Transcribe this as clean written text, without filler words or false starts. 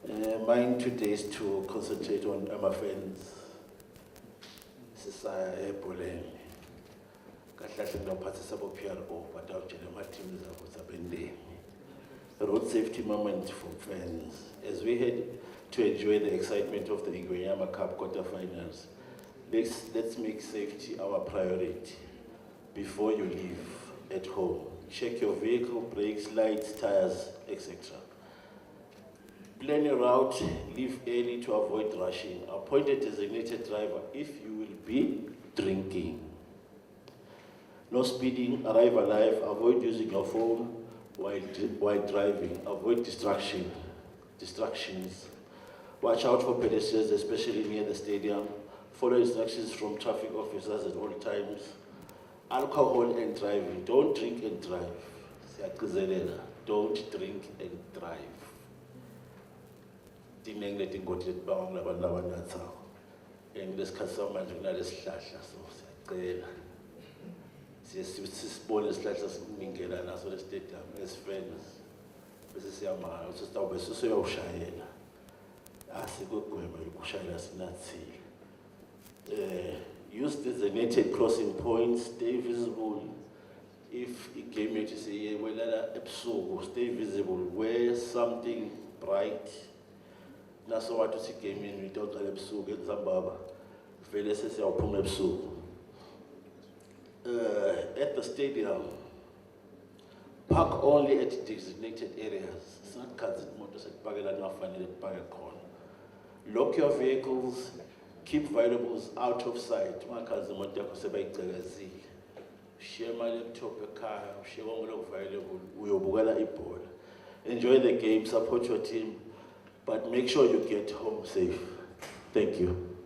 Mine today is to concentrate on ama-fans. Sisaya ebholeni. Kahle kahle ngaphathisa bo-PRO but awutshela ama-teams abo sabendeni. Road safety moment for fans. As we head to enjoy the excitement of the Ingwenyama Cup quarterfinals, let's make safety our priority. Before you leave at home, check your vehicle, brakes, lights, tires, etc. Plan a route, leave early to avoid rushing. Appoint a designated driver if you will be drinking. No speeding, arrive alive, avoid using your phone while driving, avoid distractions. Watch out for pedestrians, especially near the stadium. Follow instructions from traffic officers at all times. Alcohol and driving, don't drink and drive. Don't drink and drive. And this customer sisibone isihlahla simingela naso le stadium as fans bese siyamala ukuthi sitawube sisoyawushayela asikugwema ukushayela sinathile. Use designated crossing points, stay visible. If a game yethu siyewelela ebusuku, stay visible, wear something bright. Naso wathi uthi game yenu itoqala ebusuku eZambaba vele sesiyawuphuma ebusuku. At the stadium, park only at designated areas. It's not cars at motors at Pagela. Lock your vehicles, keep valuables out of sight. Share my laptop, your car, share one of valuable. Enjoy the game, support your team, but make sure you get home safe. Thank you.